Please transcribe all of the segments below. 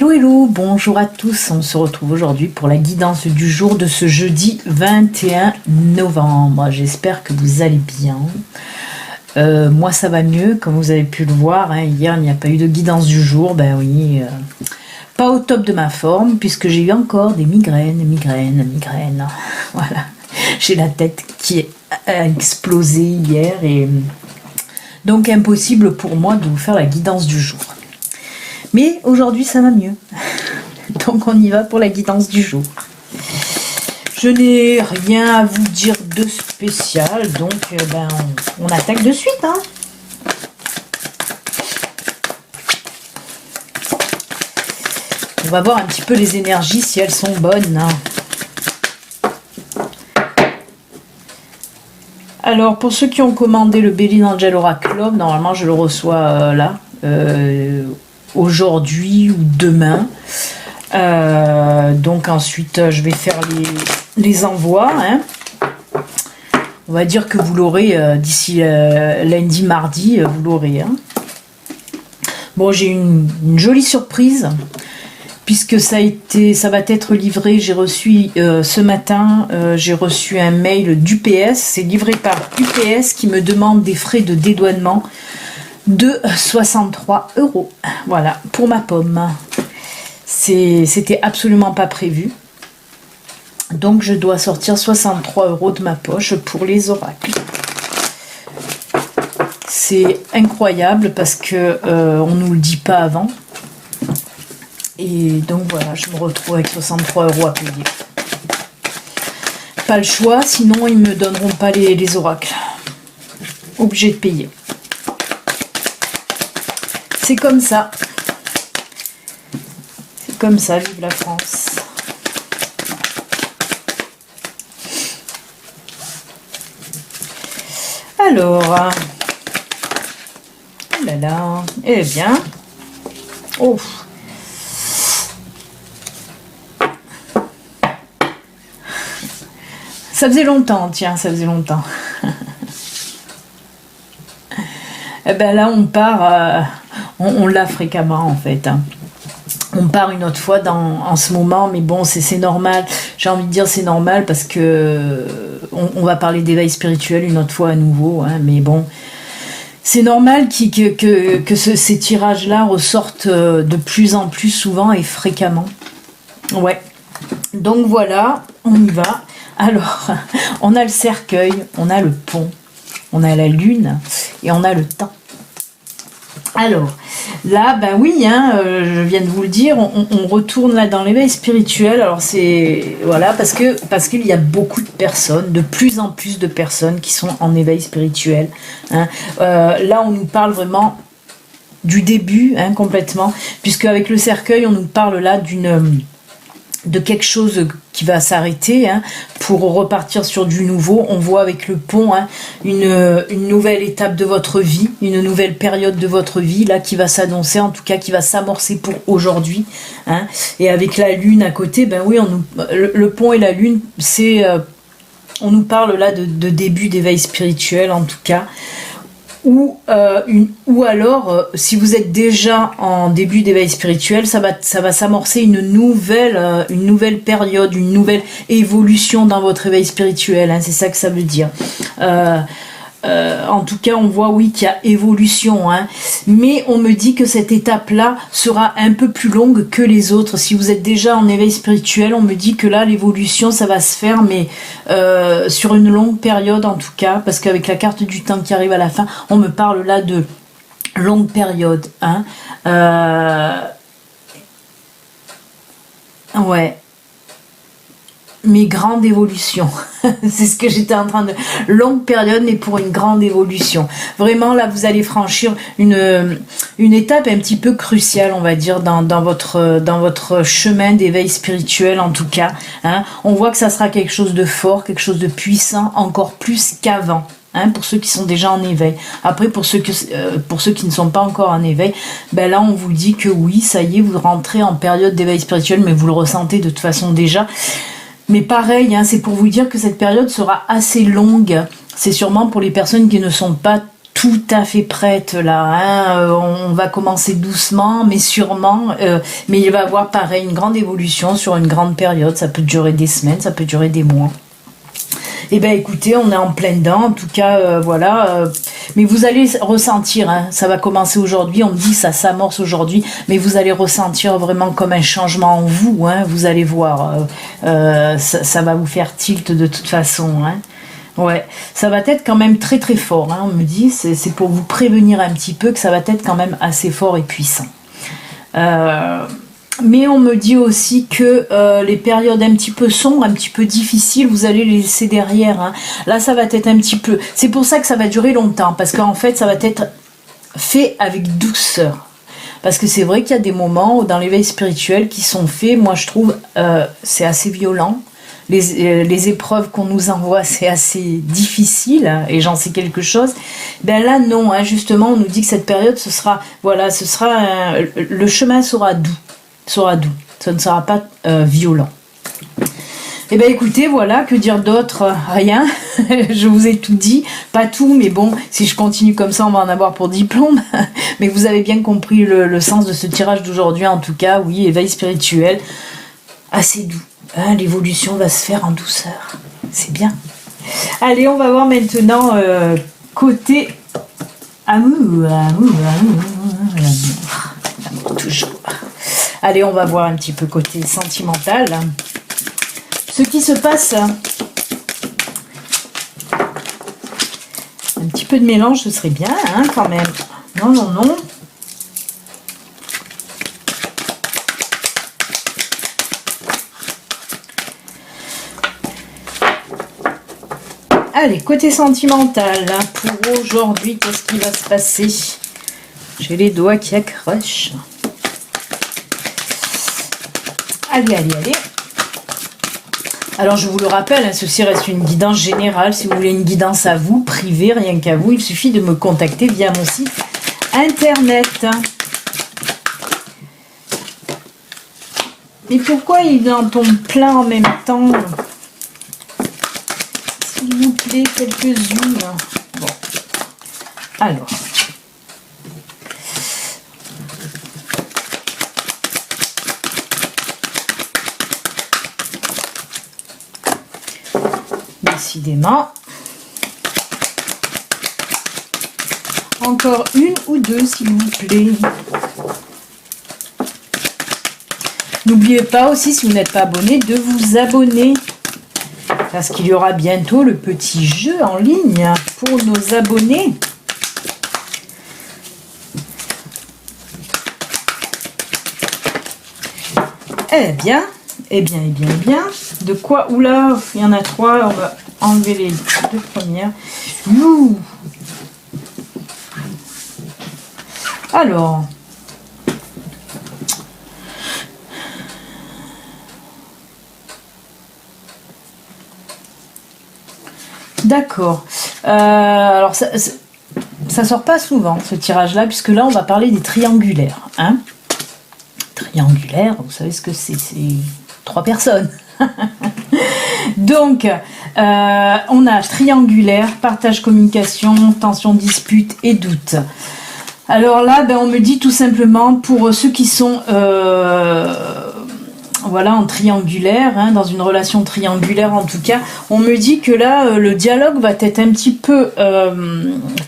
Hello hello, bonjour à tous, on se retrouve aujourd'hui pour la guidance du jour de ce jeudi 21 novembre. J'espère que vous allez bien. Moi ça va mieux, comme vous avez pu le voir, hein, hier il n'y a pas eu de guidance du jour, ben oui, pas au top de ma forme puisque j'ai eu encore des migraines, voilà. J'ai la tête qui a explosé hier et donc impossible pour moi de vous faire la guidance du jour. Mais aujourd'hui ça va mieux, donc on y va pour la guidance du jour. Je n'ai rien à vous dire de spécial, donc on attaque de suite. Hein. On va voir un petit peu les énergies si elles sont bonnes. Hein. Alors pour ceux qui ont commandé le Béline Angel Oracle Love, normalement je le reçois là. Aujourd'hui ou demain. Donc ensuite je vais faire les envois. Hein. On va dire que vous l'aurez d'ici lundi, mardi, vous l'aurez. Hein. Bon, j'ai une jolie surprise puisque ça va être livré. J'ai reçu ce matin, j'ai reçu un mail d'UPS. C'est livré par UPS qui me demande des frais de dédouanement de 63 €. Voilà, pour ma pomme. C'était absolument pas prévu. Donc je dois sortir 63 € de ma poche pour les oracles. C'est incroyable parce que on nous le dit pas avant. Et donc voilà, je me retrouve avec 63 € à payer. Pas le choix, sinon ils me donneront pas les oracles. Obligé de payer. C'est comme ça. C'est comme ça, vive la France. Alors, oh là là, eh bien, oh, ça faisait longtemps, tiens, ça faisait longtemps. Eh ben là, on part, on l'a fréquemment en fait. Hein. On part une autre fois en ce moment, mais bon, c'est normal. J'ai envie de dire c'est normal parce que on va parler d'éveil spirituel une autre fois à nouveau. Hein, mais bon, c'est normal que ces tirages-là ressortent de plus en plus souvent et fréquemment. Ouais. Donc voilà, on y va. Alors, on a le cercueil, on a le pont, on a la lune et on a le temps. Alors, là, ben oui, hein, je viens de vous le dire, on retourne là dans l'éveil spirituel. Alors c'est, voilà, parce qu'il y a beaucoup de personnes, de plus en plus de personnes qui sont en éveil spirituel. Hein. Là, on nous parle vraiment du début, hein, complètement, puisque avec le cercueil, on nous parle là de quelque chose qui va s'arrêter, hein, pour repartir sur du nouveau. On voit avec le pont, hein, une nouvelle étape de votre vie, une nouvelle période de votre vie là qui va s'annoncer, en tout cas qui va s'amorcer pour aujourd'hui. Hein. Et avec la lune à côté, ben oui, le pont et la lune, c'est, on nous parle là de début d'éveil spirituel en tout cas. Ou alors, si vous êtes déjà en début d'éveil spirituel, ça va s'amorcer une nouvelle période, une nouvelle évolution dans votre éveil spirituel. Hein, c'est ça que ça veut dire. En tout cas, on voit, oui, qu'il y a évolution. Hein, mais on me dit que cette étape-là sera un peu plus longue que les autres. Si vous êtes déjà en éveil spirituel, on me dit que là, l'évolution, ça va se faire, mais sur une longue période en tout cas, parce qu'avec la carte du temps qui arrive à la fin, on me parle là de longue période. Hein, ouais. Mais grande évolution, c'est ce que j'étais en train de... Longue période, mais pour une grande évolution. Vraiment, là, vous allez franchir une étape un petit peu cruciale, on va dire, dans votre chemin d'éveil spirituel, en tout cas. Hein. On voit que ça sera quelque chose de fort, quelque chose de puissant, encore plus qu'avant. Hein, pour ceux qui sont déjà en éveil. Après, pour ceux qui ne sont pas encore en éveil, ben là, on vous dit que oui, ça y est, vous rentrez en période d'éveil spirituel, mais vous le ressentez de toute façon déjà. Mais pareil, hein, c'est pour vous dire que cette période sera assez longue. C'est sûrement pour les personnes qui ne sont pas tout à fait prête là, hein. On va commencer doucement mais sûrement, mais il va y avoir pareil une grande évolution sur une grande période, ça peut durer des semaines, ça peut durer des mois. Eh bien écoutez, on est en plein dedans, en tout cas voilà, mais vous allez ressentir, hein, ça va commencer aujourd'hui, on me dit ça s'amorce aujourd'hui, mais vous allez ressentir vraiment comme un changement en vous, hein, vous allez voir, ça va vous faire tilt de toute façon, hein. Ouais, ça va être quand même très très fort, hein, on me dit, c'est pour vous prévenir un petit peu que ça va être quand même assez fort et puissant. Mais on me dit aussi que les périodes un petit peu sombres, un petit peu difficiles, vous allez les laisser derrière, hein. Là, ça va être un petit peu... C'est pour ça que ça va durer longtemps, parce qu'en fait, ça va être fait avec douceur. Parce que c'est vrai qu'il y a des moments dans l'éveil spirituel qui sont faits, moi je trouve, c'est assez violent. Les épreuves qu'on nous envoie, c'est assez difficile, et j'en sais quelque chose. Ben là, non, hein, justement, on nous dit que cette période, ce sera, le chemin sera doux. Ça ne sera pas violent. Eh bien écoutez, voilà, que dire d'autre? Rien, je vous ai tout dit, pas tout, mais bon, si je continue comme ça, on va en avoir pour diplôme. Mais vous avez bien compris le sens de ce tirage d'aujourd'hui, en tout cas, oui, éveil spirituel, assez doux. Hein, l'évolution va se faire en douceur, c'est bien. Allez, on va voir maintenant côté amour, l'amour toujours. Allez, on va voir un petit peu côté sentimental. Ce qui se passe. Un petit peu de mélange, ce serait bien, hein, quand même. Non, non, non. Allez, côté sentimental, hein, pour aujourd'hui, qu'est-ce qui va se passer? J'ai les doigts qui accrochent. Allez, allez, allez. Alors, je vous le rappelle, hein, ceci reste une guidance générale. Si vous voulez une guidance à vous, privée, rien qu'à vous, il suffit de me contacter via mon site internet. Mais pourquoi il en tombe plein en même temps? S'il vous plaît, quelques-unes. Bon. Alors. Décidément. Encore une ou deux, s'il vous plaît. N'oubliez pas aussi, si vous n'êtes pas abonné, de vous abonner. Parce qu'il y aura bientôt le petit jeu en ligne pour nos abonnés. Eh bien, eh bien, eh bien, eh bien. De quoi? Oula, il y en a trois. On va enlever les deux premières. Ouh. Alors. D'accord. Alors, ça sort pas souvent, ce tirage-là, puisque là, on va parler des triangulaires. Hein, triangulaire, vous savez ce que c'est? C'est 3 personnes. Donc, on a triangulaire, partage, communication, tension, dispute et doute. Alors là, ben, on me dit tout simplement, pour ceux qui sont voilà, en triangulaire, hein, dans une relation triangulaire en tout cas, on me dit que là, le dialogue va être un petit peu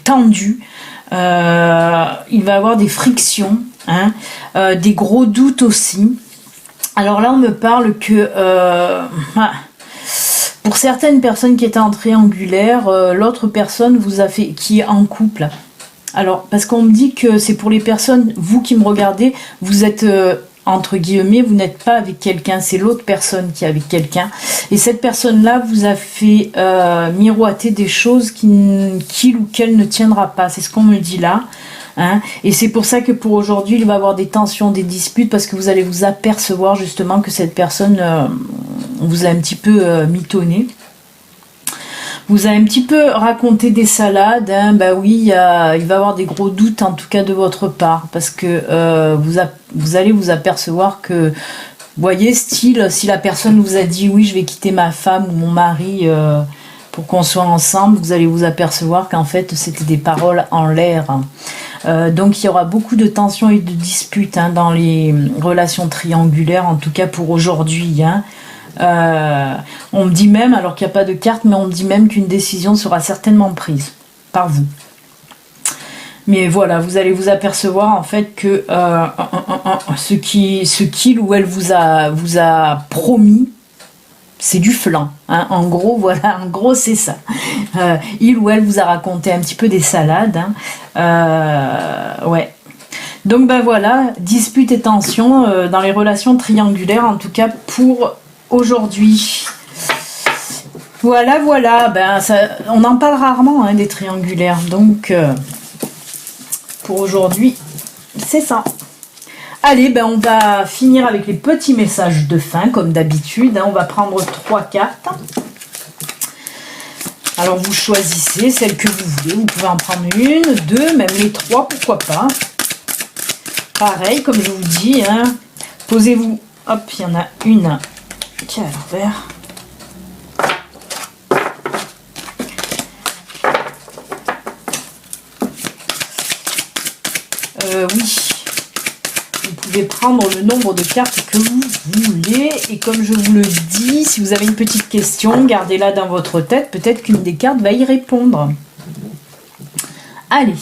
tendu. Il va y avoir des frictions, hein, des gros doutes aussi. Alors là, on me parle que pour certaines personnes qui étaient en triangulaire, l'autre personne vous a fait, qui est en couple. Alors, parce qu'on me dit que c'est pour les personnes, vous qui me regardez, vous êtes entre guillemets, vous n'êtes pas avec quelqu'un, c'est l'autre personne qui est avec quelqu'un. Et cette personne-là vous a fait miroiter des choses qu'il ou qu'elle ne tiendra pas. C'est ce qu'on me dit là. Hein, et c'est pour ça que pour aujourd'hui, il va y avoir des tensions, des disputes, parce que vous allez vous apercevoir justement que cette personne vous a un petit peu mitonné. Vous a un petit peu raconté des salades, hein, bah oui, il va y avoir des gros doutes en tout cas de votre part, parce que vous allez vous apercevoir que, vous voyez, style, si la personne vous a dit oui, je vais quitter ma femme ou mon mari pour qu'on soit ensemble, vous allez vous apercevoir qu'en fait c'était des paroles en l'air. Donc il y aura beaucoup de tensions et de disputes hein, dans les relations triangulaires, en tout cas pour aujourd'hui. Hein. On me dit même, alors qu'il n'y a pas de carte, mais on me dit même qu'une décision sera certainement prise par vous. Mais voilà, vous allez vous apercevoir en fait que ce qu'il ou elle vous a promis, c'est du flan. Hein. En gros, voilà, en gros c'est ça. Il ou elle vous a raconté un petit peu des salades. Hein. Ouais. Donc ben voilà, disputes et tensions dans les relations triangulaires, en tout cas pour aujourd'hui. Voilà, voilà. Ben, on en parle rarement hein, des triangulaires. Donc pour aujourd'hui, c'est ça. Allez, ben on va finir avec les petits messages de fin, comme d'habitude. Hein. On va prendre 3 cartes. Alors, vous choisissez celle que vous voulez. Vous pouvez en prendre 1, 2, même les 3, pourquoi pas. Pareil, comme je vous dis, hein, posez-vous. Hop, il y en a une qui est à l'envers. Oui, vous pouvez prendre le nombre de cartes que vous voulez. Et comme je vous le dis, si vous avez une petite question, gardez-la dans votre tête. Peut-être qu'une des cartes va y répondre. Allez,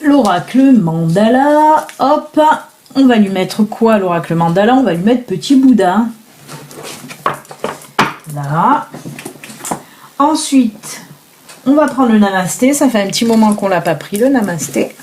l'oracle mandala. Hop, on va lui mettre quoi l'oracle mandala? On va lui mettre petit Bouddha. Là. Ensuite, on va prendre le namasté. Ça fait un petit moment qu'on ne l'a pas pris, le namasté.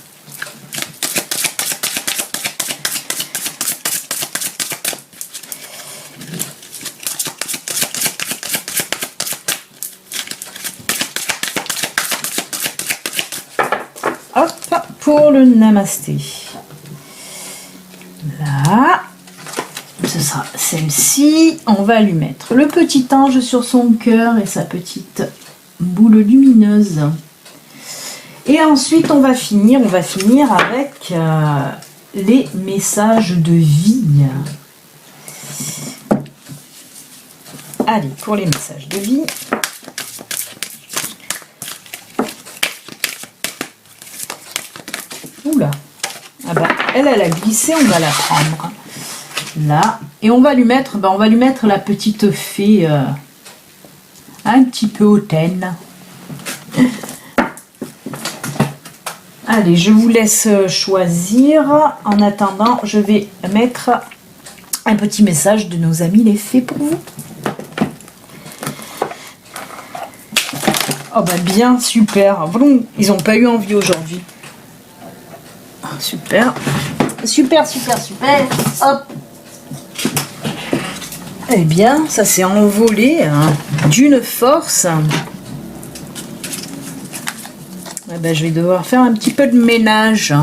Hop, pour le namasté. Là, ce sera celle-ci. On va lui mettre le petit ange sur son cœur et sa petite boule lumineuse. Et ensuite, on va finir avec les messages de vie. Allez, pour les messages de vie. Oula, ah bah, elle a glissé, on va la prendre là et on va lui mettre, la petite fée un petit peu hautaine. Allez, je vous laisse choisir. En attendant, je vais mettre un petit message de nos amis les fées pour vous. Oh bah bien, super. Bon, ils n'ont pas eu envie aujourd'hui. Super, super, super, super. Hop. Eh bien, ça s'est envolé hein, d'une force. Eh ben, je vais devoir faire un petit peu de ménage.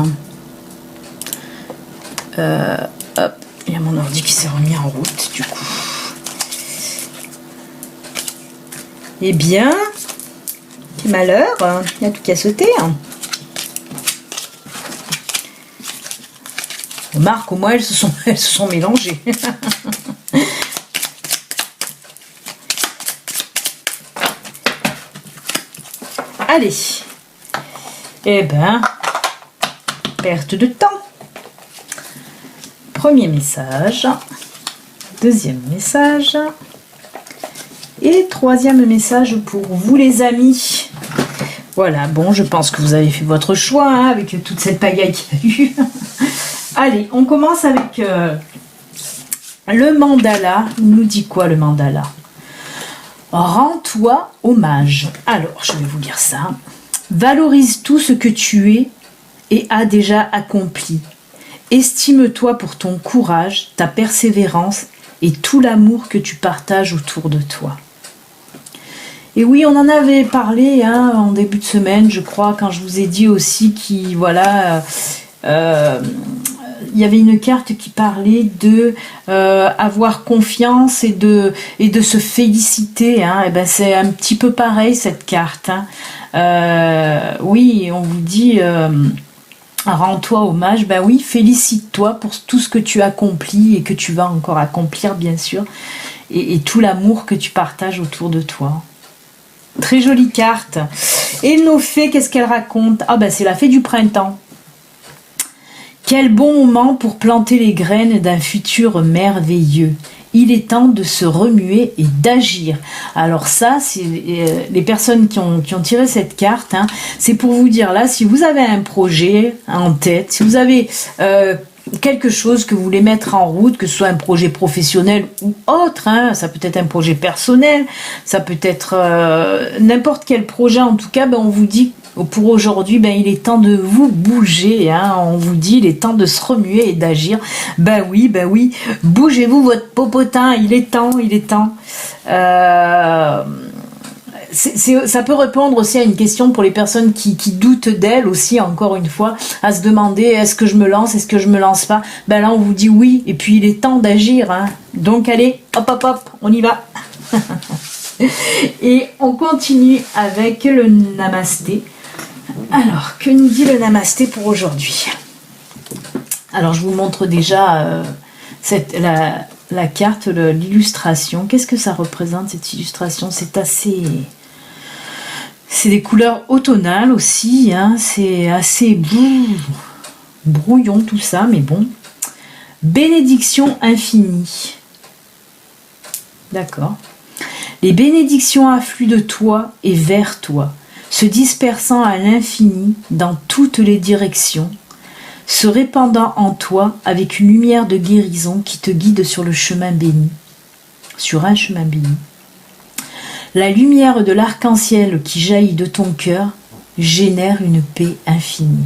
Hop, il y a mon ordi qui s'est remis en route du coup. Eh bien, quel malheur, il y a tout qu'à sauter. Hein. Remarque, au moins elles se sont mélangées. Allez. Eh ben, perte de temps. Premier message. Deuxième message. Et troisième message pour vous les amis. Voilà, bon, je pense que vous avez fait votre choix hein, avec toute cette pagaille qu'il y a eu. Allez, on commence avec le mandala. Il nous dit quoi le mandala? Rends-toi hommage. Alors, je vais vous lire ça. Valorise tout ce que tu es et as déjà accompli. Estime-toi pour ton courage, ta persévérance et tout l'amour que tu partages autour de toi. Et oui, on en avait parlé hein, en début de semaine, je crois, quand je vous ai dit aussi qu'il voilà, il y avait une carte qui parlait de avoir confiance et de se féliciter. Hein. Et ben c'est un petit peu pareil cette carte. Hein. Oui, on vous dit rends-toi hommage. Ben oui, félicite-toi pour tout ce que tu accomplis et que tu vas encore accomplir bien sûr, et tout l'amour que tu partages autour de toi. Très jolie carte. Et nos fées, qu'est-ce qu'elle raconte? Ah ben c'est la fée du printemps. Quel bon moment pour planter les graines d'un futur merveilleux. Il est temps de se remuer et d'agir. Alors ça, c'est les personnes qui ont tiré cette carte, hein, c'est pour vous dire là, si vous avez un projet en tête, si vous avez quelque chose que vous voulez mettre en route, que ce soit un projet professionnel ou autre, hein, ça peut être un projet personnel, ça peut être n'importe quel projet, en tout cas, ben, on vous dit pour aujourd'hui, ben, il est temps de vous bouger, hein, on vous dit, il est temps de se remuer et d'agir. Ben oui, bougez-vous votre popotin, il est temps, il est temps. Ça peut répondre aussi à une question pour les personnes qui doutent d'elles aussi, encore une fois, à se demander est-ce que je me lance, est-ce que je me lance pas. Ben là, on vous dit oui, et puis il est temps d'agir. Hein. Donc allez, hop, hop, hop, on y va. Et on continue avec le namasté. Alors, que nous dit le namasté pour aujourd'hui? Alors, je vous montre déjà la carte, l'illustration. Qu'est-ce que ça représente, cette illustration? C'est des couleurs automnales aussi, hein. C'est assez brouillon tout ça, mais bon. Bénédiction infinie. D'accord. Les bénédictions affluent de toi et vers toi, se dispersant à l'infini dans toutes les directions, se répandant en toi avec une lumière de guérison qui te guide sur le chemin béni, sur un chemin béni. La lumière de l'arc-en-ciel qui jaillit de ton cœur génère une paix infinie.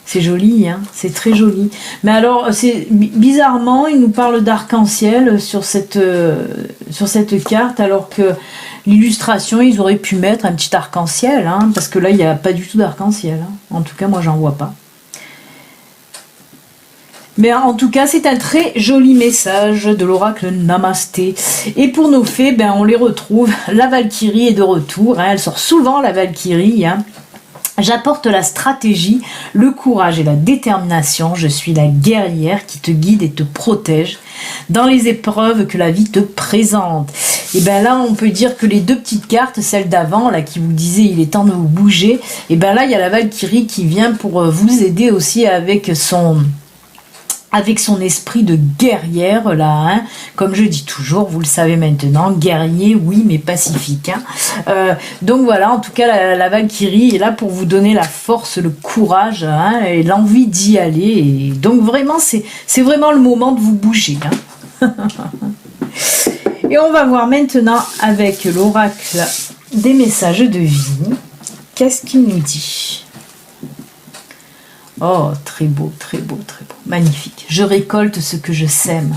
C'est joli, hein, c'est très joli. Mais alors, bizarrement, il nous parle d'arc-en-ciel sur cette carte, alors que l'illustration, ils auraient pu mettre un petit arc-en-ciel, hein, parce que là, il n'y a pas du tout d'arc-en-ciel. Hein. En tout cas, moi, j'en vois pas. Mais en tout cas, c'est un très joli message de l'oracle Namasté. Et pour nos fées, ben, on les retrouve. La Valkyrie est de retour. Hein, elle sort souvent, la Valkyrie. Hein. J'apporte la stratégie, le courage et la détermination. Je suis la guerrière qui te guide et te protège dans les épreuves que la vie te présente. Et bien là, on peut dire que les deux petites cartes, celle d'avant, là, qui vous disait il est temps de vous bouger, et bien là, il y a la Valkyrie qui vient pour vous aider aussi avec son esprit de guerrière, là, hein. Comme je dis toujours, vous le savez maintenant, guerrier, oui, mais pacifique. Hein. Donc voilà, en tout cas, la Valkyrie est là pour vous donner la force, le courage, hein, et l'envie d'y aller. Et donc vraiment, c'est vraiment le moment de vous bouger. Hein. Et on va voir maintenant avec l'oracle des messages de vie. Qu'est-ce qu'il nous dit ? Oh, très beau, très beau, très beau. Magnifique. Je récolte ce que je sème.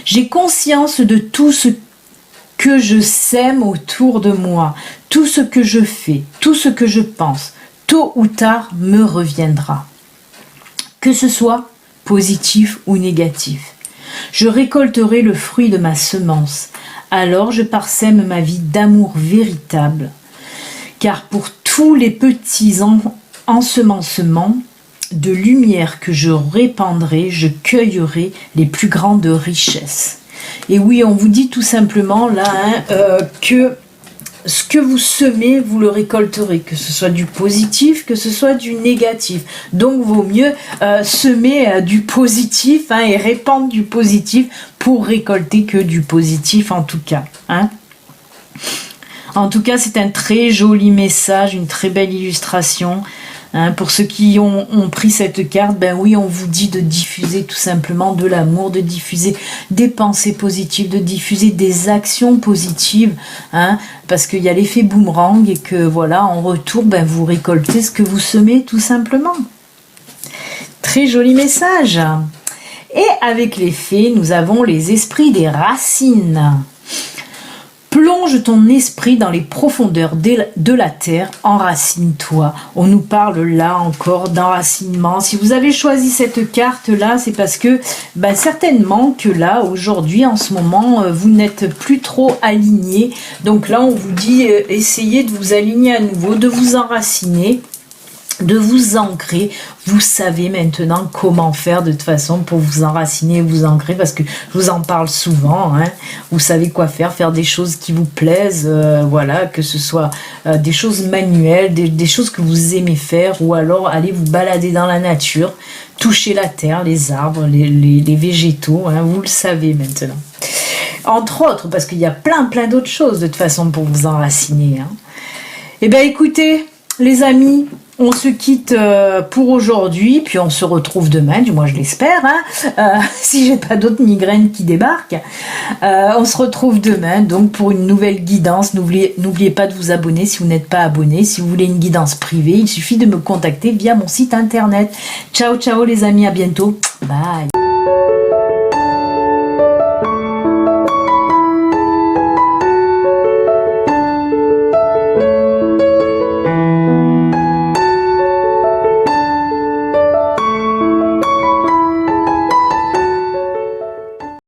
J'ai conscience de tout ce que je sème autour de moi, tout ce que je fais, tout ce que je pense, tôt ou tard me reviendra. Que ce soit positif ou négatif. Je récolterai le fruit de ma semence. Alors je parsème ma vie d'amour véritable. Car pour tous les petits ensemencements de lumière que je répandrai, je cueillerai les plus grandes richesses. Et oui, on vous dit tout simplement là que ce que vous semez, vous le récolterez, que ce soit du positif, que ce soit du négatif. Donc, vaut mieux semer du positif, hein, et répandre du positif pour récolter que du positif en tout cas. Hein. En tout cas, c'est un très joli message, une très belle illustration. Hein, pour ceux qui ont pris cette carte, ben oui, on vous dit de diffuser tout simplement de l'amour, de diffuser des pensées positives, de diffuser des actions positives, hein, parce qu'il y a l'effet boomerang et que voilà, en retour, ben vous récoltez ce que vous semez tout simplement. Très joli message. Et avec les fées, nous avons les esprits des racines. Plonge ton esprit dans les profondeurs de la terre, enracine-toi. On nous parle là encore d'enracinement. Si vous avez choisi cette carte-là, c'est parce que certainement que là, aujourd'hui, en ce moment, vous n'êtes plus trop aligné. Donc là, on vous dit, essayez de vous aligner à nouveau, de vous enraciner. de vous ancrer. Vous savez maintenant comment faire de toute façon pour vous enraciner et vous ancrer, parce que je vous en parle souvent, hein. Vous savez quoi faire des choses qui vous plaisent, voilà, que ce soit des choses manuelles, des choses que vous aimez faire, ou alors aller vous balader dans la nature, toucher la terre, les arbres, les végétaux, hein, vous le savez maintenant. Entre autres, parce qu'il y a plein d'autres choses de toute façon pour vous enraciner, hein. Eh bien écoutez, les amis, on se quitte pour aujourd'hui, puis on se retrouve demain, du moins je l'espère, hein, si j'ai pas d'autres migraines qui débarquent. On se retrouve demain donc pour une nouvelle guidance. N'oubliez pas de vous abonner si vous n'êtes pas abonné. Si vous voulez une guidance privée, il suffit de me contacter via mon site internet. Ciao ciao les amis, à bientôt, bye.